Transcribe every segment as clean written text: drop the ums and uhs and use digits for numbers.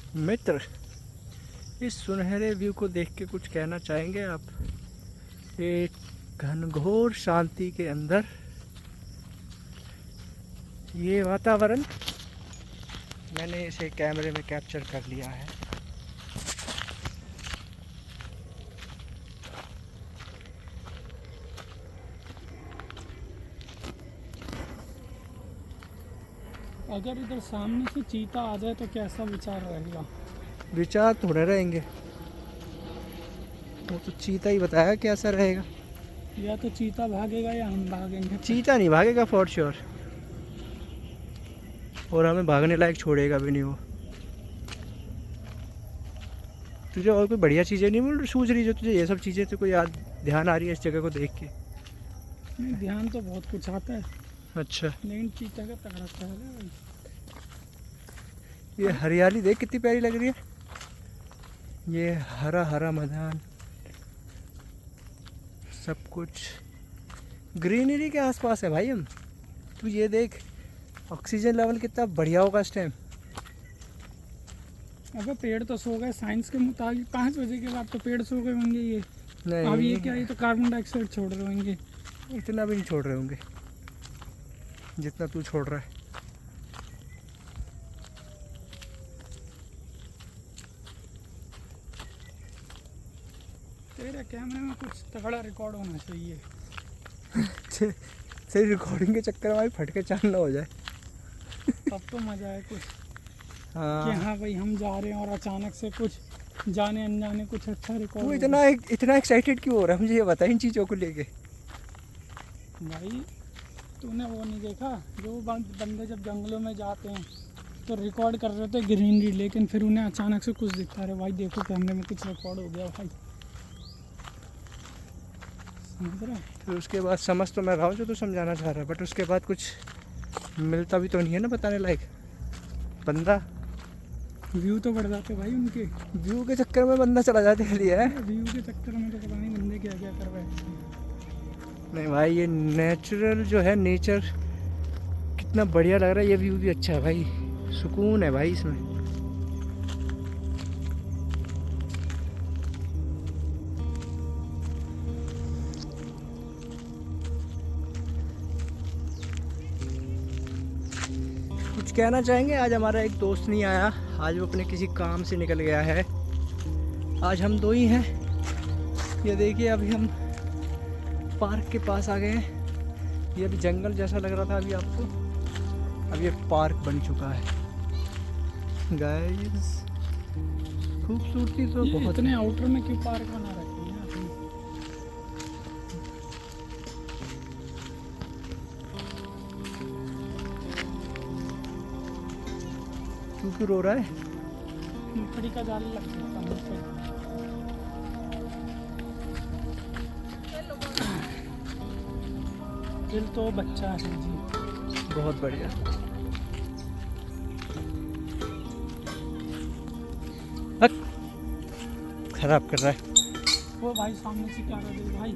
मित्र, इस सुनहरे व्यू को देख के कुछ कहना चाहेंगे आप? एक घनघोर शांति के अंदर ये वातावरण मैंने इसे कैमरे में कैप्चर कर लिया है। अगर इधर सामने से चीता आ जाए तो कैसा विचार रहेगा? विचार थोड़े रहेंगे, वो तो चीता ही बताया कैसा रहेगा। या तो चीता भागेगा या हम भागेंगे। चीता नहीं भागेगा फॉर श्योर, और हमें भागने लायक छोड़ेगा भी नहीं वो। तुझे और कोई बढ़िया चीज़ें नहीं मिल सूझ रही जो तुझे ये सब चीज़ें तो कोई याद ध्यान आ रही है इस जगह को देख के? नहीं, ध्यान तो बहुत कुछ आता है, अच्छा, लेकिन चीता का तगड़ा ख्याल है भाई। ये हरियाली देख कितनी प्यारी लग रही है। ये हरा हरा मैदान, सब कुछ ग्रीनरी के आसपास है भाई हम। तू ये देख, ऑक्सीजन लेवल कितना बढ़िया होगा इस टाइम। अबे पेड़ तो सो गए, साइंस के मुताबिक 5 बजे के बाद तो पेड़ सो गए होंगे। ये नहीं, अब ये क्या, ये तो कार्बन डाइऑक्साइड छोड़ रहे होंगे। इतना भी नहीं छोड़ रहे होंगे जितना तू छोड़ रहा है। तेरे कैमरे में कुछ तगड़ा रिकॉर्ड होना चाहिए। तेरी रिकॉर्डिंग के चक्कर में भाई फटके चांद ना हो जाए। तब तो मजा है कुछ कि हाँ, हाँ भाई हम जा रहे हैं और अचानक से कुछ जाने अनजाने कुछ अच्छा तू रिकॉर्ड। इतना एक्साइटेड क्यों हो रहा है? मुझे ये बता इन चीज़ों को लेके। भाई तूने वो नहीं देखा, जो बंदे जब जंगलों में जाते हैं तो रिकॉर्ड कर रहे थे ग्रीनरी, लेकिन फिर उन्हें अचानक से कुछ दिखता है, भाई देखो कैमरे में कुछ रिकॉर्ड हो गया भाई। समझ रहा है? फिर उसके बाद समझ तो मैं रहा हूँ जो तू समझाना चाह रहा है, बट उसके बाद कुछ मिलता भी तो नहीं है ना बताने लायक। बंदा व्यू तो बढ़ जाते भाई उनके। व्यू के चक्कर में बंदा चला जाते के लिए है। व्यू के चक्कर में तो पता नहीं बंदे क्या क्या कर रहे हैं। नहीं भाई, ये नेचुरल जो है, नेचर कितना बढ़िया लग रहा है। ये व्यू भी अच्छा है भाई, सुकून है भाई इसमें। कुछ कहना चाहेंगे? आज हमारा एक दोस्त नहीं आया, आज वो अपने किसी काम से निकल गया है। आज हम दो ही हैं। ये देखिए, अभी हम पार्क के पास आ गए हैं। ये अभी जंगल जैसा लग रहा था अभी आपको, अब ये पार्क बन चुका है गाइस। खूबसूरती तो ये बहुत इतने है। आउटर में क्यों पार्क बना रखे हैं आपने? तू क्यों रो रहा है? लकड़ी का जाल लग गया था मुझ पे। दिल तो बच्चा है जी। बहुत बढ़िया। हट, खराब कर रहा है। वो भाई सामने से क्या कर रहे भाई?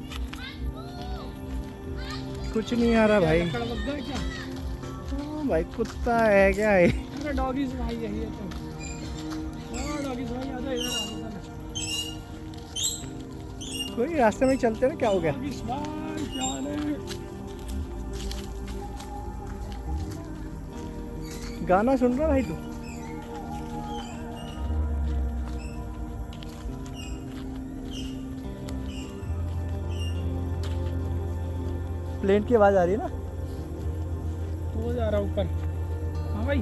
कुछ नहीं आ रहा भाई। लकड़ लग गया क्या? हाँ भाई, कुत्ता है क्या है? अरे डॉगीज भाई यही है तो। हाँ डॉगीज भाई आ जाओ, इधर आ जाओ। कोई रास्ते में ही चलते ना, क्या हो गया? डॉगीज भाई क्या हाल है? गाना सुन रहा भाई तू? प्लेन की आवाज आ रही है ना? वो जा रहा ऊपर। हाँ भाई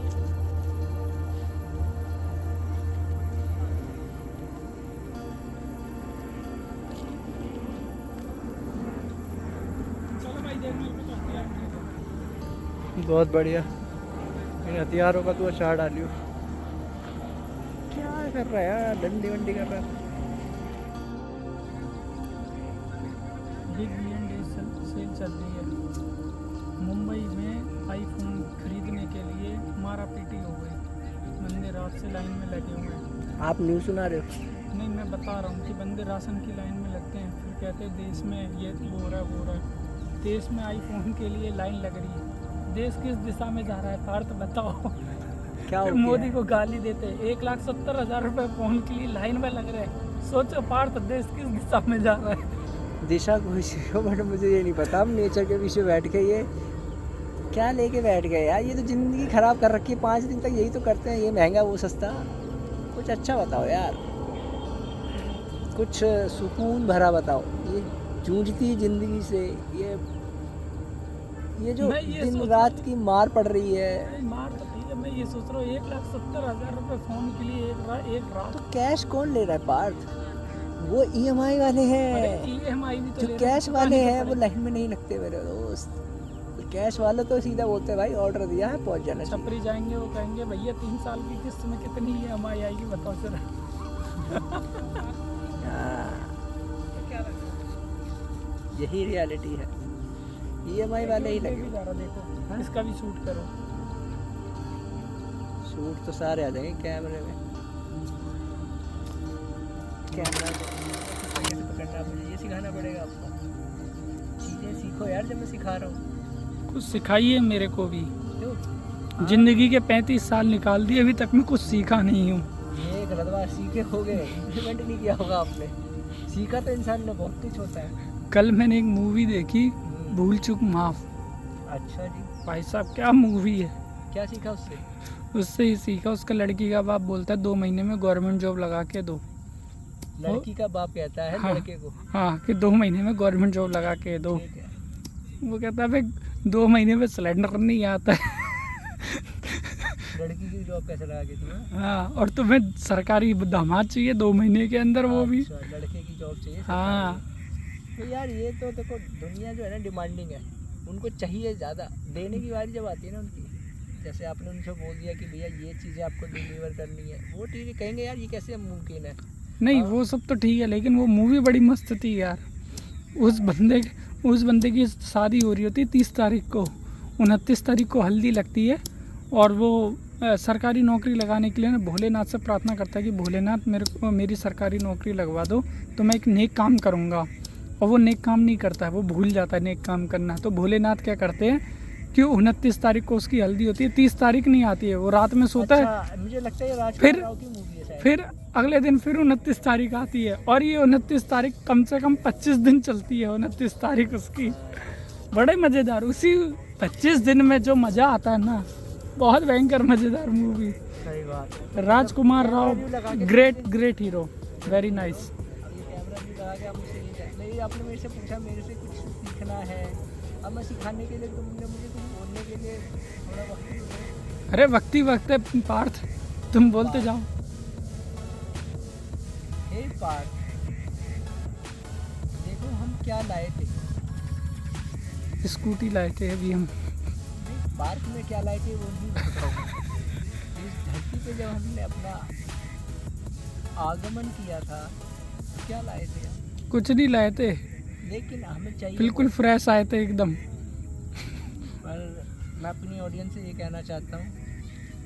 चलो भाई, देख मेरे को तो हथियार मिले। बहुत बढ़िया। इन हथियारों का तू अचार डालियो। क्या कर रहा है यार? डंडी वंडी कर रहा है। बिग बिलियन डे सेल चल रही है। मुंबई में आईफोन खरीदने के लिए मारा पीटी हो गई। बंदे रात से लाइन में लगे हुए हैं। आप न्यूज़ सुना रहे हो? नहीं, मैं बता रहा हूँ कि बंदे राशन की लाइन में लगते हैं, फिर कहते हैं देश में ये हो रहा है वो हो रहा है। देश में आईफोन के लिए लाइन लग रही है। देश किस दिशा में जा रहा है पार्थ बताओ। क्या फिर हो मोदी गया? को गाली देते, 1,70,000 रुपए फोन के लिए लाइन में लग रहे हैं। सोचो पार्थ देश किस दिशा में जा रहा है। दिशा कुछ हो, बट मुझे ये नहीं पता। हम नेचर के पीछे बैठ के ये क्या लेके बैठ गए यार। ये तो ज़िंदगी ख़राब कर रखी है। 5 दिन तक यही तो करते हैं, ये महंगा वो सस्ता। कुछ अच्छा बताओ यार, कुछ सुकून भरा बताओ। ये जूझती ज़िंदगी से ये जो मैं ये दिन सोच रात की मार पड़ रही है। नहीं, मार तो ठीक है, मैं ये सोच रहा हूँ 1,70,000 रुपए फोन के लिए एक रात। तो कैश कौन ले रहा है पार्थ? वो EMI वाले हैं। EMI भी तो जो ले रहे कैश हैं, वाले चुकानी तो हैं वो पड़ेगी। लाइन में नहीं लगते मेरे दोस्त। तो कैश वाले तो सीधा बोलते हैं भाई ऑर्डर दिया है पहुंच जाना चाहिए। छपरी जाएंगे, वो कहेंगे भैया 3 साल की किस्त में कितनी EMI आएगी बताओ जरा। हाँ, यही रियलिटी है। EMI वाले ही लगे। जा रहा देखो, हाँ? इसका भी शूट करो। शूट तो सारे आ जाएंगे कैमरे में। कैमरा कैसे पकड़ना है मुझे ये सिखाना पड़ेगा आपको। चीज़ें सीखो यार जब मैं सिखा रहा हूँ। कुछ सिखाइए मेरे को भी। क्यों? जिंदगी के 35 साल निकाल दिए, अभी तक मैं कुछ सीखा नहीं हूँ। ये गलत बात, सीखे हो गए, इम्प्लीमेंट नहीं किया होगा आपने। सीखा तो इंसान ने बहुत कुछ होता है। कल मैंने एक मूवी देखी, भूल चूक माफ। अच्छा जी, भाई साहब क्या मूवी है। क्या सीखा उससे? उससे ही सीखा, उसका लड़की का बाप बोलता है 2 महीने में गवर्नमेंट जॉब लगा के दो। लड़की का बाप कहता है हाँ। लड़के को। हाँ, कि 2 महीने में गवर्नमेंट जॉब लगा के दो। ठीक है। वो कहता है भाई 2 महीने में सिलेंडर नहीं आता है। लड़की की जॉब कैसे लगा के तुम्हें? हाँ, और तुम्हें सरकारी दामाद चाहिए 2 महीने के अंदर, वो भी। अच्छा, लड़के की जॉब चाहिए हाँ। सरकारी। तो यार ये तो देखो दुनिया जो है ना डिमांडिंग है, उनको चाहिए ज़्यादा। देने की बारी जब आती है ना उनकी, जैसे आपने उनसे बोल दिया कि भैया ये चीज़ें आपको डिलीवर करनी है, वो ठीक है, कहेंगे यार ये कैसे मुमकिन है। नहीं, हाँ। वो सब तो ठीक है, लेकिन वो मूवी बड़ी मस्त थी यार। उस बंदे की शादी हो रही होती है 30 तारीख को, 29 तारीख को हल्दी लगती है, और वो सरकारी नौकरी लगाने के लिए ना भोलेनाथ से प्रार्थना करता है कि भोलेनाथ मेरे को मेरी सरकारी नौकरी लगवा दो तो मैं एक नेक काम करूँगा। और वो नेक काम नहीं करता है, वो भूल जाता है नेक काम करना। तो भोलेनाथ क्या करते हैं कि 29 तारीख को उसकी हल्दी होती है, 30 तारीख नहीं आती है, वो रात में सोता है। अच्छा, मुझे लगता है ये राजकुमार फिर- राव की मूवी है शायद। फिर अगले दिन फिर 29 तारीख आती है, और ये 29 तारीख कम से कम 25 दिन चलती है। 29 तारीख उसकी बड़े मज़ेदार, उसी 25 दिन में जो मज़ा आता है ना, बहुत भयंकर मज़ेदार मूवी। सही बात है। Rajkumar Rao great hero, very nice. अब ये कैमरा भी लगा के आप मुझसे नहीं, आपने मेरे से पूछा मेरे से कुछ सीखना है, अब मैं सिखाने के लिए तुमने मुझे कुछ बोलने के लिए थोड़ा वक्त भी दो। अरे वक्ती वक्त है पार्थ, तुम बोलते जाओ। हे पार्थ, देखो हम क्या लाए थे। स्कूटी लाए थे अभी हम। नहीं, पार्क में क्या लाए थे वो नहीं बताऊँ। इस धरती पे जब हमने अपना आगमन किया था क्या लाए थे हम? कुछ नहीं लाए थे, लेकिन हमें चाहिए बिल्कुल फ्रेश आए थे एकदम। पर मैं अपनी ऑडियंस से ये कहना चाहता हूँ,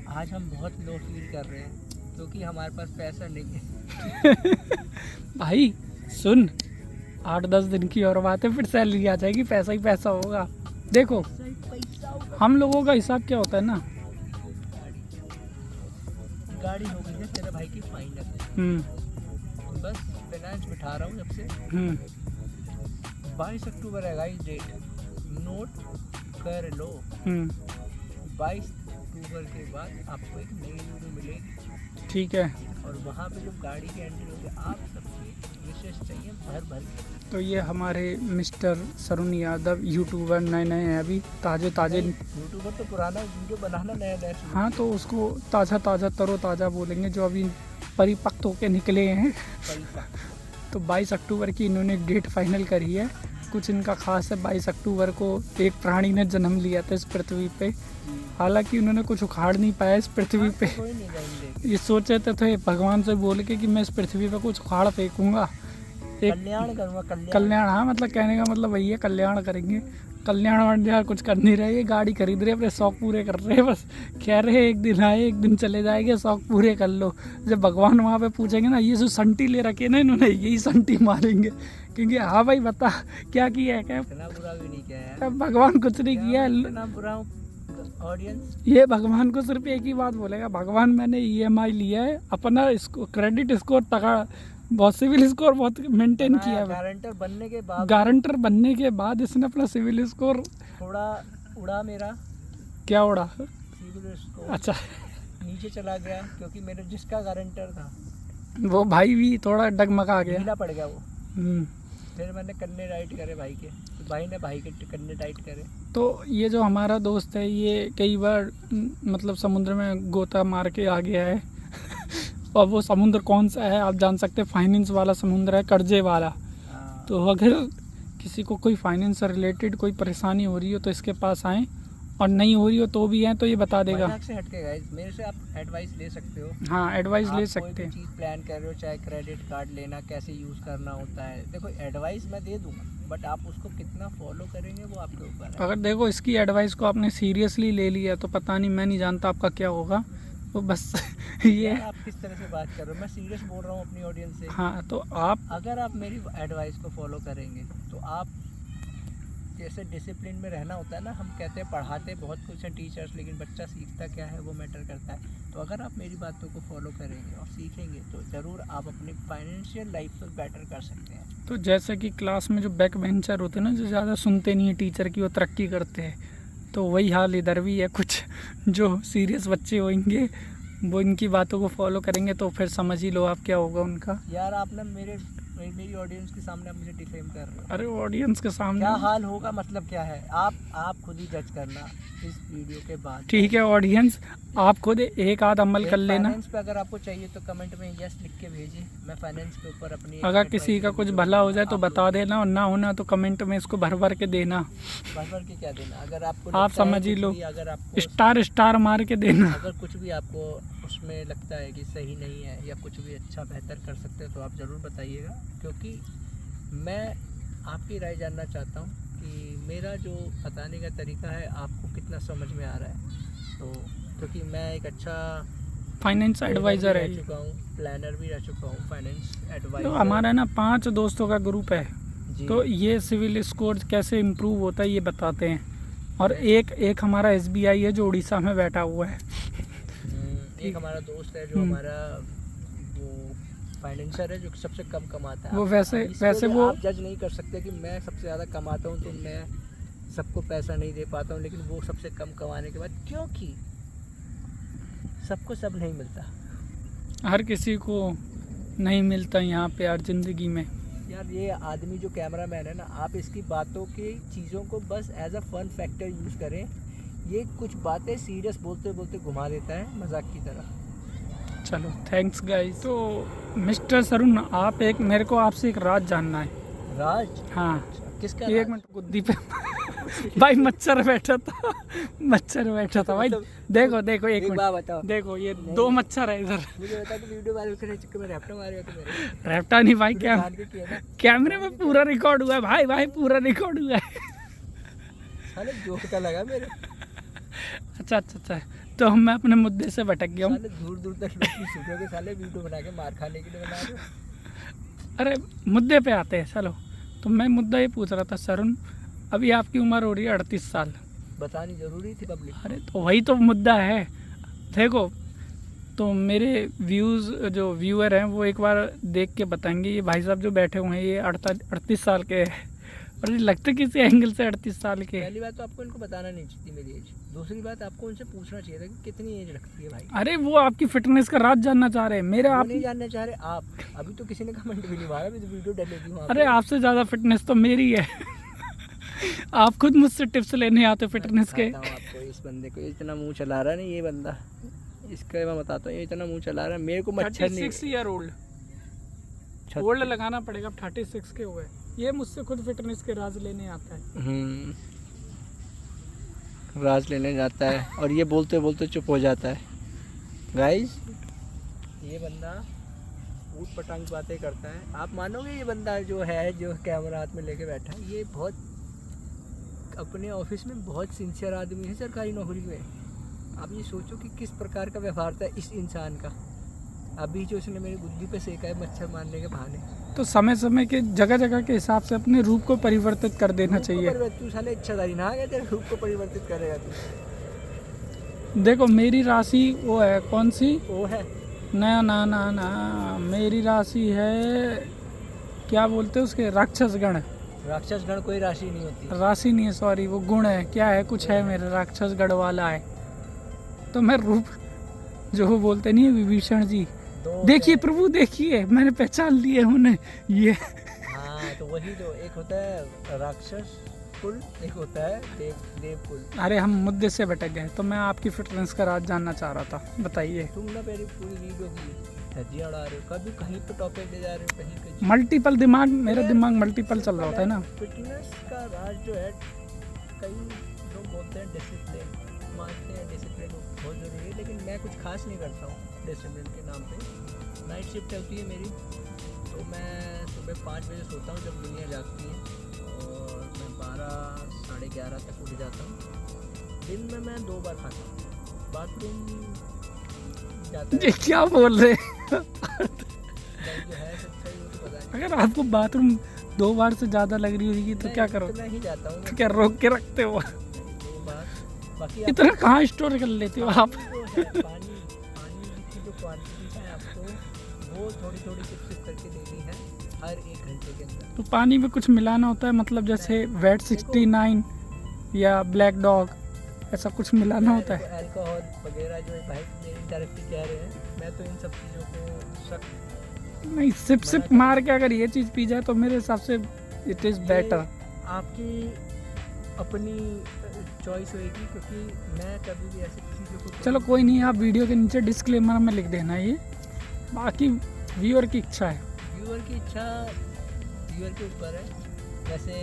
आज हम बहुत लो फील कर रहे हैं क्योंकि हमारे पास पैसा नहीं है। भाई सुन, 8-10 दिन की और बात है, फिर सैलरी आ जाएगी, पैसा ही पैसा होगा। देखो पैसा होगा। हम लोगों का हिसाब क्या होता है ना। गाड़ी हो गई है तेरे भाई की फाइनल, हम्म बस फाइनेंस बिठा रहा हूँ जब से। हम्म 22 अक्टूबर है गाइस डेट, नोट कर लो। हम्म 22 अक्टूबर के बाद आपको एक नई वीडियो मिलेगी, ठीक है। और वहाँ पे जब गाड़ी की एंट्री होगी आप सबके विशेष चाहिए भर भर के। तो ये हमारे मिस्टर सरुण यादव यूट्यूबर नए हैं, अभी ताजे यूट्यूबर तो पुराना वीडियो बनाना नया नया शुरू हाँ, तो उसको ताज़ा तरोताज़ा बोलेंगे, जो अभी परिपक्व होके निकले हैं। पैसा। तो 22 अक्टूबर की इन्होंने डेट फाइनल करी है। कुछ इनका खास है, 22 अक्टूबर को एक प्राणी ने जन्म लिया था इस पृथ्वी पे। हालांकि उन्होंने कुछ उखाड़ नहीं पाया इस पृथ्वी पे। कोई नहीं जाएंगे। ये सोचे थे भगवान से बोल के कि मैं इस पृथ्वी पे कुछ उखाड़ फेंकूंगा, एक कल्याण करूँगा, कल्याण। हाँ, मतलब कहने का मतलब वही है, कल्याण करेंगे। कल्याण वल्याण कुछ कर नहीं रहे, ये गाड़ी खरीद रहे, अपने शौक पूरे कर रहे हैं बस। कह रहे एक दिन आए एक दिन चले जाएंगे, शौक पूरे कर लो। जब भगवान वहाँ पे पूछेंगे ना, ये जो संटी ले रखे ना इन्होंने, यही संटी मारेंगे, क्योंकि हाँ भाई बता क्या किया है क्या। इतना बुरा भी नहीं किया है। अब भगवान कुछ नहीं किया है। इतना बुरा ऑडियंस। ये भगवान को सिर्फ एक ही बात बोलेगा, भगवान मैंने ईएमआई लिया है, अपना इसको क्रेडिट स्कोर तका बहुत सिविल स्कोर बहुत मेंटेन किया है। गारंटर बनने के बाद, गारंटर बनने के बाद इसने अपना सिविल स्कोर थोड़ा उड़ा मेरा क्या उड़ा, सिविल स्कोर अच्छा नीचे चला गया, क्योंकि मेरे जिसका गारंटर था वो भाई भी थोड़ा डगमगा गया। ढीला पड़ गया वो। हम्म। फिर मैंने कन्ने टाइट करे भाई के, तो भाई ने भाई के कन्ने टाइट करे। तो ये जो हमारा दोस्त है ये कई बार मतलब समुद्र में गोता मार के आ गया है और वो समुद्र कौन सा है आप जान सकते हैं, फाइनेंस वाला समुद्र है, कर्जे वाला। हाँ। तो अगर किसी को कोई फाइनेंस से रिलेटेड कोई परेशानी हो रही हो तो इसके पास आएँ, और नहीं हो रही हो तो भी है तो ये बता देगा। मजाक से हट के गाइस, मेरे से आप एडवाइस ले सकते हो। हाँ एडवाइस ले आप सकते कोई हैं। भी चीज़ प्लान कर रहे हो, चाहे क्रेडिट कार्ड लेना कैसे यूज़ करना होता है, देखो एडवाइस मैं दे दूंगा, बट आप उसको कितना फॉलो करेंगे वो आपके ऊपर है। अगर देखो इसकी एडवाइस को आपने सीरियसली ले लिया तो पता नहीं, मैं नहीं जानता आपका क्या होगा। तो बस ये यार आप किस तरह से बात कर रहे हो, मैं सीरियस बोल रहा हूँ अपनी ऑडियंस से। हाँ तो आप अगर आप मेरी एडवाइस को फॉलो करेंगे तो आप जैसे डिसिप्लिन में रहना होता है ना, हम कहते हैं पढ़ाते बहुत कुछ हैं टीचर्स, लेकिन बच्चा सीखता क्या है वो मैटर करता है। तो अगर आप मेरी बातों को फॉलो करेंगे और सीखेंगे तो ज़रूर आप अपनी फाइनेंशियल लाइफ को बेटर कर सकते हैं। तो जैसे कि क्लास में जो बैक बेंचर होते हैं ना, जो ज़्यादा सुनते नहीं है टीचर की, वो तरक्की करते हैं, तो वही हाल इधर भी है। कुछ जो सीरियस बच्चे होंगे वो इनकी बातों को फॉलो करेंगे तो फिर समझ ही लो आप क्या होगा उनका। यार आप ना मेरी ऑडियंस के सामने आप मुझे डिफेम कर रहे हो। अरे ऑडियंस के सामने क्या हाल होगा मतलब क्या है, आप खुद ही जज करना इस वीडियो के बाद। ठीक है ऑडियंस, आप खुद एक आध अमल कर लेना। फाइनेंस पे अगर आपको चाहिए तो कमेंट में यस लिख के भेजिए, मैं फाइनेंस के ऊपर अपनी अगर किसी का कुछ भला हो जाए तो बता देना, और ना होना तो कमेंट में इसको भर भर के देना। भर के क्या देना, अगर आपको आप लगता है समझ ही कुछ लो, भी, अगर आपको स्टार मार के देना। अगर कुछ भी आपको उसमें लगता है कि सही नहीं है या कुछ भी अच्छा बेहतर कर सकते हैं तो आप ज़रूर बताइएगा, क्योंकि मैं आपकी राय जानना चाहता हूँ कि मेरा जो बताने का तरीका है आपको कितना समझ में आ रहा है। तो क्योंकि मैं एक अच्छा फाइनेंस एडवाइज़र है रह चुका हूँ, प्लानर भी रह चुका हूँ, फाइनेंस तो एडवाइजर। हमारा ना 5 दोस्तों का ग्रुप है, जी। तो ये सिविल स्कोर कैसे इम्प्रूव होता है ये बताते हैं। और एक हमारा SBI है जो उड़ीसा में बैठा हुआ है। एक हमारा दोस्त है जो हमारा वो फाइनेंसर है, जो कि सबसे कम कमाता है। वो अब वैसे वो आप जज नहीं कर सकते कि मैं सबसे ज़्यादा कमाता हूँ तो मैं सबको पैसा नहीं दे पाता हूँ, लेकिन वो सबसे कम कमाने के बाद, क्योंकि सबको सब नहीं मिलता। हर किसी को नहीं मिलता यहाँ पे यार ज़िंदगी में। यार ये आदमी जो कैमरा मैन है ना, आप इसकी बातों की चीज़ों को बस as a fun factor use करें। ये कुछ बातें सीरियस बोलते बोलते घुमा देता है मजाक की तरह। चलो थैंक्स गाइस। तो मिस्टर सरुण, आप मेरे को आपसे एक राज जानना है। राज? हाँ किसका? एक मिनट, गुद्दी पे भाई मच्छर बैठा था, मच्छर बैठा था भाई। देखो देखो एक बात मिनट, बताओ। देखो ये 2 मच्छर है इधर। मुझे बता कि वीडियो वायरल करने के चक्कर में रैप्टर मारे तो मेरे रैप्टा नहीं भाई, क्या जान के किया ना। कैमरे में पूरा रिकॉर्ड हुआ है भाई पूरा रिकॉर्ड हुआ है। साले जोक का लगा मेरे। अच्छा तो मैं अपने मुद्दे से भटक गया हूँ। साले दूर दूर तक लोग नहीं सुनोगे, साले वीडियो बना के मार खाने के लिए बना रहे हो। अरे मुद्दे पे आते हैं चलो। तो मैं मुद्दा ये पूछ रहा था सरुण, अभी आपकी उम्र हो रही है 38 साल। बतानी जरूरी थी पब्लिक। अरे तो वही तो मुद्दा है। देखो तो मेरे जो व्यूअर हैं वो एक बार देख के बताएंगे, ये भाई साहब जो बैठे हुए हैं ये 38 साल के हैं, और ये लगते किसी एंगल से 38 साल के। पहली बात तो आपको इनको बताना नहीं चाहिए मेरी एज। दूसरी बात आपको उनसे पूछना चाहिए था कि कितनी एज लगती है भाई। अरे वो आपकी फिटनेस का राज जानना चाह रहे हैं, मेरे वो आप नहीं जानना चाह रहे आप। अभी तो किसी ने कमेंट भी नहीं मारा, अभी तो वीडियो डलेगी वहाँ अरे पे। आपसे ज़्यादा फिटनेस तो मेरी है। आप खुद मुझसे टिप्स लेने आते फिटनेस के। बताता हूँ आपको, इस बंदे को इतना मुंह चला रहा है ना, ये बंदा, इसका मैं बताता हूँ, ये इतना मुंह चला रहा है, मेरे को मच्छर नहीं। 36 ईयर ओल्ड लगाना पड़ेगा, 36 के हुए। ये मुझसे खुद फिटनेस के राज लेने आता है। राज लेने जाता है और ये बोलते बोलते चुप हो जाता है। गाइस ये बंदा ऊट पटांग बातें करता है। आप मानोगे ये बंदा जो कैमरा हाथ में लेके बैठा है, ये बहुत अपने ऑफिस में बहुत सिंसियर आदमी है सरकारी नौकरी में। आप ये सोचो कि किस प्रकार का व्यवहार था इस इंसान का। अभी जो उसने मेरी बुद्धि पे सेका है मच्छर मारने के बहाने। तो समय समय के जगह के हिसाब से अपने रूप को परिवर्तित कर देना चाहिए। तू साले इच्छाधारी ना आ गया, तेरे रूप को परिवर्तित करेगा तू। देखो मेरी राशि वो है कौन सी, वो है ना ना ना ना, मेरी राशि है क्या बोलते हैं उसके, राक्षस गण। राक्षस गण कोई राशि नहीं होती। राशि नहीं है, सॉरी, वो गुण है, क्या है, कुछ है मेरे, राक्षस गढ़ वाला है। तो मैं रूप, जो वो बोलते नहीं है विभीषण जी, देखिए प्रभु देखिए मैंने पहचान लिए उन्हें, ये। हाँ तो वही जो एक होता है राक्षस कुल, एक होता है देव कुल। अरे हम मुद्दे से भटक गए, तो मैं आपकी फिटनेस का राज जानना चाह रहा था, बताइए। तुम ना मेरी पूरी वीडियो की धज्जियां उड़ा रहे हो, कभी कहीं पे टॉपिक ले जा रहे हो, कहीं पे। मल्टीपल दिमाग, मेरा दिमाग मल्टीपल चल रहा होता है ना। फिटनेस का राज जो है, कई लोग बोलते हैं डिसिप्लिन, मानते हैं डिसिप्लिन बहुत ज़रूरी है, लेकिन मैं कुछ खास नहीं करता हूँ डिसिप्लिन के नाम पे। नाइट शिफ्ट होती है मेरी, तो मैं सुबह 5 बजे सोता हूँ जब दुनिया जागती है, और मैं 12 साढ़े 11 तक उठ जाता हूँ। दिन में मैं 2 बार खाता हूँ, बाथरूम जाता ये क्या बोल रहे हैं? जो है सच्चाई वो तो पता है। अगर आपको बाथरूम 2 बार से ज़्यादा लग रही होगी तो क्या करो? मैं ही जाता हूँ, तो क्या रोक के रखते हो? 2 बार। बाकी इतना कहाँ स्टोर कर लेते हो आप? पानी की जो क्वांटिटी है आपको वो थोड़ी थोड़ी सिप करके देनी है हर 1 घंटे के अंदर। तो पानी में कुछ मिलाना होता है, मतलब जैसे वेट 69 या ब्लैक डॉग, ऐसा कुछ मिलाना होता है? अल्कोहल वगैरह जो भाई मेरी डायरेक्टली कह रहे हैं, मैं तो इन सब चीज़ों को सख्त नहीं, सिप मार के अगर ये चीज़ पी जाए तो मेरे हिसाब से इट इज़ बेटर। आपकी अपनी चॉइस होएगी, क्योंकि मैं कभी भी ऐसी चीज़ों को चलो कोई नहीं, आप वीडियो के नीचे डिस्क्लेमर में लिख देना, ये बाकी व्यूअर की इच्छा है। व्यूअर की इच्छा व्यूअर के ऊपर है। वैसे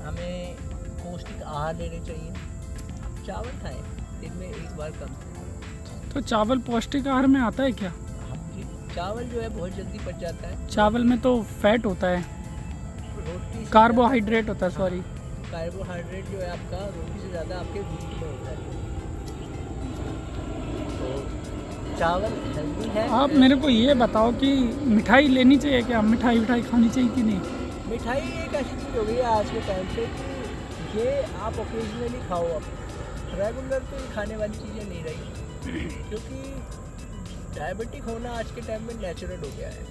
हमें पौष्टिक आहार लेने चाहिए। आप चावल खाएं दिन में 1 बार कम से। तो चावल पौष्टिक आहार में आता है क्या? हाँ जी, चावल जो है बहुत जल्दी पच जाता है। चावल में तो फैट होता है, रोटी से कार्बोहाइड्रेट होता है, सॉरी। कार्बोहाइड्रेट जो है आपका रोटी से ज़्यादा आपके वीट में होता है। तो चावल हेल्दी है। आप मेरे को ये बताओ कि मिठाई लेनी चाहिए क्या, मिठाई खानी चाहिए कि नहीं? मिठाई एक ऐसी चीज़ हो गई है आज के टाइम पे कि ये आप ओकेजनली खाओ, आप रेगुलर तो ये खाने वाली चीज़ें नहीं रही, क्योंकि डायबिटिक होना आज के टाइम में नेचुरल हो गया है।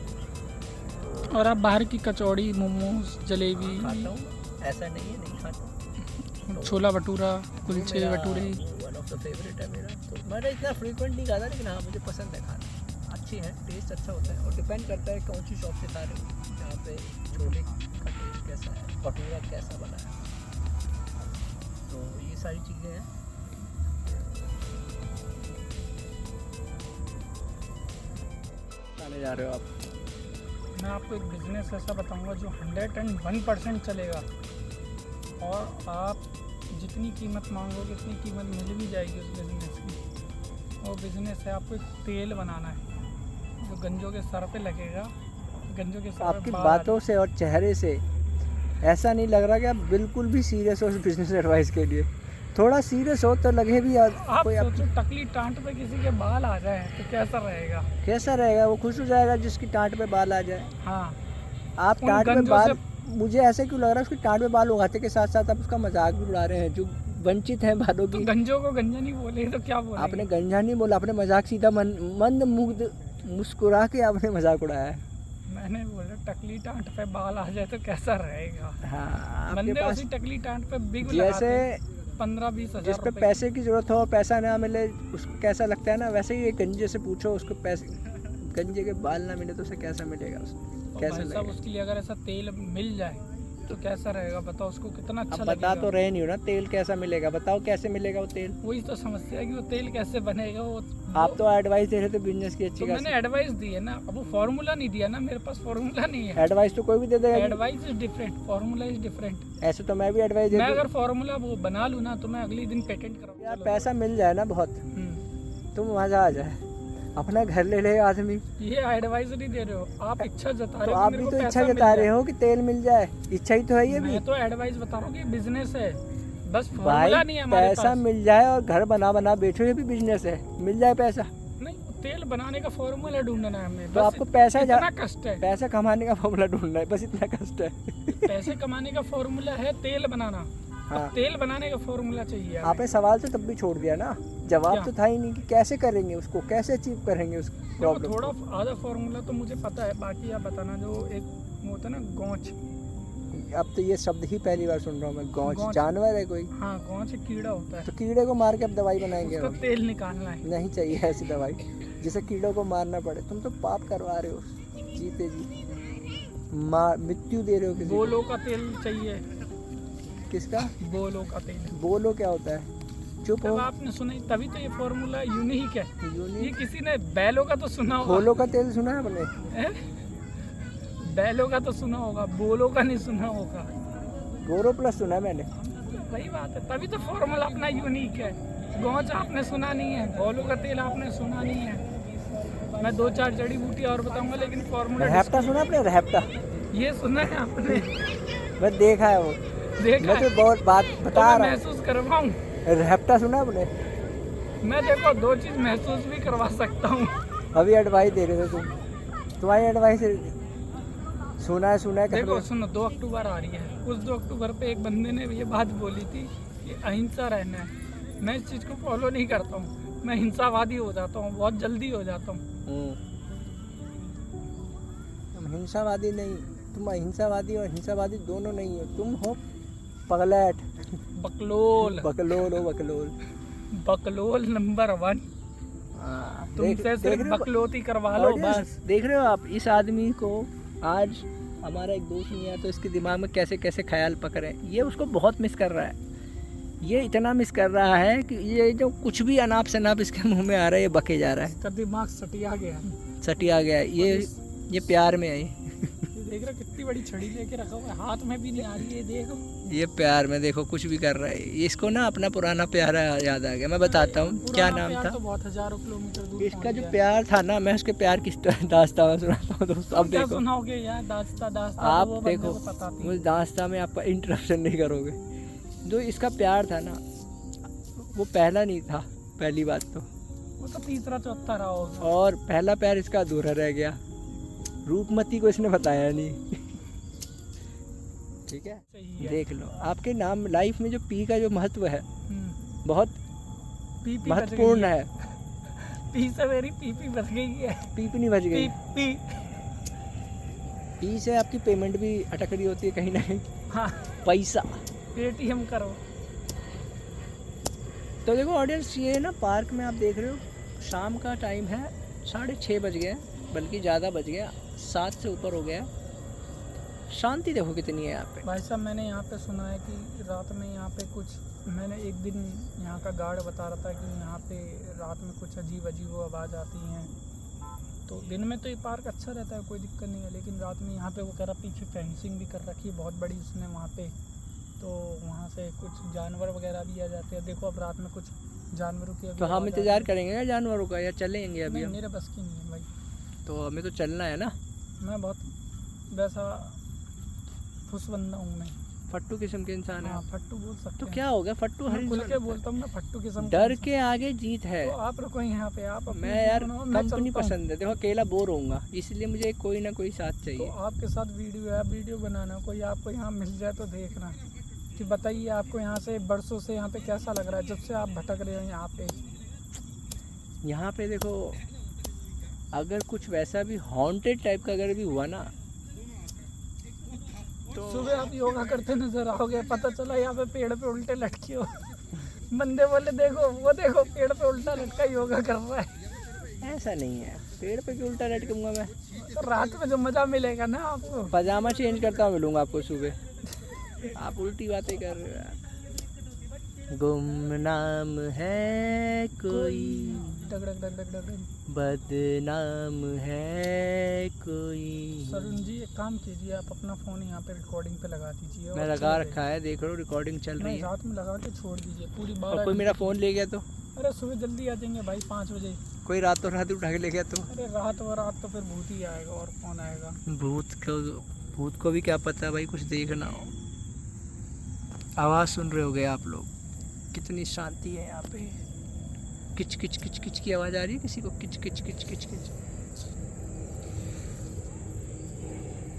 और आप बाहर की कचौड़ी, मोमोज, जलेबी, खाता हूँ, ऐसा नहीं है नहीं खाता। Chhola bhatura, kulche bhature, one of the favourite है मेरा। तो मैंने इतना फ्रीक्वेंट नहीं खाता, लेकिन हाँ मुझे पसंद है खाना, अच्छी है, टेस्ट अच्छा होता है। और डिपेंड करता है कौन सी शॉप से खा रहे हो, यहाँ पे छोले का टेस्ट कैसा है, भटूरा कैसा बना है, तो ये सारी चीज़ें हैं। खाने जा रहे हो आप? मैं आपको एक बिज़नेस ऐसा बताऊंगा जो 101% चलेगा, और आप जितनी कीमत मांगोगे उतनी कीमत मिल भी जाएगी उस बिज़नेस की। वो बिज़नेस है, आपको एक तेल बनाना है जो गंजों के सर पे लगेगा, गंजों के सर पे आपकी बाल बातों से और चेहरे से ऐसा नहीं लग रहा कि आप बिल्कुल भी सीरियस हो इस बिजनेस एडवाइस के लिए। थोड़ा सीरियस हो तो लगे भी आप कोई सोचो टकली टांट पे किसी के बाल आ जाए तो कैसा रहेगा? कैसा रहेगा, वो खुश हो जाएगा जिसकी टांट पे बाल आ जाए। हाँ, आप उन टांट पे गंजों बाल, मुझे ऐसे क्यों लग रहा है उसकी टांट पे बाल उगाते के साथ साथ आप उसका मजाक भी उड़ा रहे हैं, जो वंचित हैं बालों तो की। गंजों को गंजा नहीं बोले तो क्या बोले? आपने गंजा नहीं बोला, आपने मजाक सीधा मंद मुग्ध मुस्कुरा के आपने मजाक उड़ाया है। मैंने बोला टकली टांट पे बाल आ जाए तो कैसा रहेगा? हाँ, आपके बंदे पास उसी टकली टांट पे बिग जैसे 15-20 जिस हज़ार पे रुपए पैसे की जरूरत हो और पैसा ना मिले उसको कैसा लगता है ना, वैसे ही ये गंजे से पूछो उसको पैसे, गंजे के बाल ना मिले तो उसे कैसा मिलेगा, उसको कैसा सब लगेगा। उसके लिए अगर ऐसा तेल मिल जाए तो कैसा रहेगा बताओ, उसको कितना अच्छा अब बता लगेगा। तो रहे नहीं हो ना तेल कैसा मिलेगा, बताओ कैसे मिलेगा वो तेल। वही तो समस्या है कि वो तेल कैसे बनेगा। वो आप तो एडवाइस दे रहे थे बिजनेस की अच्छी तो मैंने एडवाइस दी है ना, अब वो फार्मूला नहीं दिया ना, मेरे पास फार्मूला नहीं है। एडवाइस तो कोई भी दे देगा। Advice is different, formula is different. ऐसे तो मैं भी एडवाइस दे मैं दूं। अगर फार्मूला वो बना लूँ ना तो मैं अगले दिन पेटेंट यार कराऊंगा। पैसा मिल जाए ना बहुत, तो मजा आ जाए, अपना घर ले ले आदमी। ये एडवाइस नहीं दे रहे हो आप, इच्छा जता रहे तो हो। आप भी तो इच्छा जता रहे हो कि तेल मिल जाए, इच्छा ही तो है ये भी। मैं तो एडवाइस बता रहा हूँ कि बिजनेस है, बस भाई फार्मूला नहीं है हमारे पैसा पास। मिल जाए और घर बना बना बैठो, ये भी बिजनेस है, मिल जाए पैसा। नहीं, तेल बनाने का फार्मूला ढूंढना है हमें, तो बस आपको पैसा इतना कष्ट है। पैसा कमाने का फॉर्मूला ढूंढना है, बस इतना कष्ट है। पैसे कमाने का फार्मूला है तेल बनाना। हाँ। अब तेल बनाने का फार्मूला चाहिए हमें। आपने सवाल तो तब भी छोड़ दिया ना। जवाब क्या? तो था ही नहीं कि कैसे करेंगे उसको, कैसे अचीव करेंगे उस देखो, प्रॉब्लम थोड़ा को। आधा फॉर्मूला तो मुझे पता है, बाकी आप बताना। जो एक वो होता है ना गौच, अब तो ये शब्द ही पहली बार सुन रहा हूँ मैं। गौच गौच। जानवर है कोई? हाँ, गौच एक कीड़ा होता है, तो कीड़े को मार के अब दवाई बनाएंगे उसका हम? तेल निकालना है। नहीं चाहिए ऐसी दवाई जिसे कीड़ों को मारना पड़े। तुम तो पाप करवा रहे हो जीते जी, मृत्यु दे रहे हो किसी बोलो का तेल चाहिए। को। किसका? बोलो का तेल। बोलो क्या होता है? चुप तब हो। आपने सुना ही, तभी तो ये फॉर्मूला यूनिक है। ये यूनिक। किसी ने बैलों का तो सुना होगा। बोलो का तेल सुना है आपने? हैं? बैलों का तो सुना होगा, बोलो का नहीं सुना होगा। बोरो प्लस सुना है मैंने। वही बात है, तभी तो फॉर्मूला अपना यूनिक है। गौच आपने सुना नहीं है, बोलो का तेल आपने सुना नहीं है। मैं 2-4 जड़ी बूटी और बताऊंगा, लेकिन फॉर्मूला रहप्टा सुना आपने? रहप्टा ये सुना है आपने? मैं देखा है वो। देखा मैं तो है? बहुत बात तो बता मैं रहा हूँ। महसूस करवाऊं? रहप्टा सुना आपने? मैं देखो 2 चीज़ महसूस भी करवा सकता हूँ। अभी एडवाइस दे रहे थे तुम। तुम्हारी एडवाइस सुना है देखो सुनो, 2 अक्टूबर आ रही है। उस 2 अक्टूबर पे एक बंदे ने ये बात बोली थी कि अहिंसा रहना है। मैं इस चीज़ को फॉलो नहीं करता हूँ, मैं हिंसावादी हो जाता हूँ, बहुत जल्दी हो जाता हूँ। तुम हिंसावादी नहीं, तुम अहिंसावादी और हिंसावादी दोनों नहीं हो। तुम हो पगलैट, बकलोल। बकलोल हो, बकलोल। बकलोल नंबर 1। तुमसे सिर्फ बकलोती करवा लो बस। देख रहे हो आप इस आदमी को? आज हमारा एक दोस्त नहीं है तो इसके दिमाग में कैसे कैसे ख्याल पकड़े। ये उसको बहुत मिस कर रहा है। ये इतना मिस कर रहा है कि ये जो कुछ भी अनाप शनाप इसके मुंह में आ रहा है, ये बके जा रहा है। इसका दिमाग सटिया गया है। सटिया गया है। ये प्यार में है। ये देख रहा कितनी बड़ी छड़ी लेके रखा हुआ है, हाथ में भी नहीं आ रही है। देखो ये प्यार में देखो कुछ भी कर रहा है। इसको ना अपना पुराना प्यार याद आ गया। मैं बताता हूँ क्या नाम था तो बहुत हज़ारों किलोमीटर दूर इसका। जो प्यार था ना, मैं उसके प्यार की दास्तां में सुनाता हूँ दोस्तों। अब क्या देखो सुनाओगे यार? दास्ता आप वो देखो, बंदे को पता थी। मुझे दास्तां में आपका इंटरप्शन नहीं करोगे। जो इसका प्यार था ना, वो पहला नहीं था, पहली बात तो। वो तो तीसरा चौथा रहा होगा। और पहला प्यार इसका अधूरा रह गया। रूपमती को इसने बताया नहीं। ठीक है, सही है। देख लो आपके नाम लाइफ में जो पी का जो महत्व है बहुत पी महत्वपूर्ण है। पी से मेरी पी बच गई है। पी नहीं बच गई। पी पी से आपकी पेमेंट भी अटक रही होती है कहीं ना कहीं। हाँ, पैसा। पेटीएम करो। तो देखो ऑडियंस, ये ना पार्क में आप देख रहे हो, शाम का टाइम है, 6:30 बज गए, बल्कि ज़्यादा बज गया, 7 से ऊपर हो गया। शांति देखो कितनी है यहाँ पे। भाई साहब, मैंने यहाँ पे सुना है कि रात में यहाँ पे कुछ, मैंने एक दिन यहाँ का गार्ड बता रहा था कि यहाँ पे रात में कुछ अजीब अजीब आवाज़ आती हैं। तो दिन में तो ये पार्क अच्छा रहता है, कोई दिक्कत नहीं है, लेकिन रात में यहाँ पे वो कह रहा पीछे फेंसिंग भी कर रखी है बहुत बड़ी उसने वहाँ पे, तो वहाँ से कुछ जानवर वगैरह भी आ जाते हैं। देखो अब रात में कुछ जानवरों की तो हम इंतज़ार करेंगे क्या जानवरों का, या चलेंगे अभी हम? मेरे बस की नहीं है भाई। तो हमें तो चलना है ना। मैं बहुत वैसा खुश बंदा हूँ मैं। फट्टू किस्म के इंसान है। हाँ, फट्टू बोल सकते तो हैं। क्या हो गया, फट्टू हर मैं खुल इंसान के बोलता हूँ ना, फट्टू किस्म डर के आगे जीत है। तो आप रुको यहाँ पे, आप अपनी मैं यार बनाओ, मैं कंपनी चलता हूँ। पसंद है। देखो अकेला बोर होऊंगा, इसलिए मुझे कोई ना कोई साथ तो चाहिए। आपके साथ वीडियो है, वीडियो बनाना, कोई आपको यहाँ मिल जाए तो देखना कि बताइए आपको यहाँ से बरसों से यहाँ पे कैसा लग रहा है जब से आप भटक रहे हो यहाँ पे। यहाँ पे देखो, अगर कुछ वैसा भी हॉन्टेड टाइप का अगर भी हुआ ना, तो सुबह आप योगा करते नजर आओगे, पता चला यहाँ पे पेड़ पे उल्टे लटके हो। बंदे बोले देखो, वो देखो पेड़ पे उल्टा लटका योगा कर रहा है। ऐसा नहीं है, पेड़ पे क्यों उल्टा लटकूंगा मैं? तो रात में जो मजा मिलेगा ना आपको। पजामा चेंज करता हुआ मिलूंगा आपको सुबह। आप उल्टी बातें कर रहे हो यार। गुमनाम है कोई, डग डग डग डग डग डग। बदनाम है कोई। सरुण जी एक काम कीजिए, आप अपना फ़ोन यहाँ पे रिकॉर्डिंग पे लगा दीजिए। मैं लगा रखा है, देख रहा हूँ रिकॉर्डिंग चल रही है। रात में लगा के छोड़ दीजिए पूरी और 12 कोई मेरा फ़ोन ले गया तो? अरे सुबह जल्दी आ जाएंगे भाई, 5 बजे। कोई रातों रात उठा के ले गया तो? अरे रात तो फिर भूत ही आएगा, और कौन आएगा? भूत को भी क्या पता भाई, कुछ देखना हो। आवाज़ सुन रहे होगे आप लोग, कितनी शांति है यहाँ पे। किच किच किच किच की आवाज़ आ रही है किसी को? किच किच किच किच किच।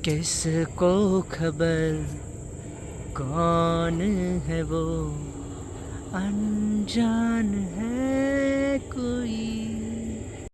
किसको खबर कौन है वो, अनजान है कोई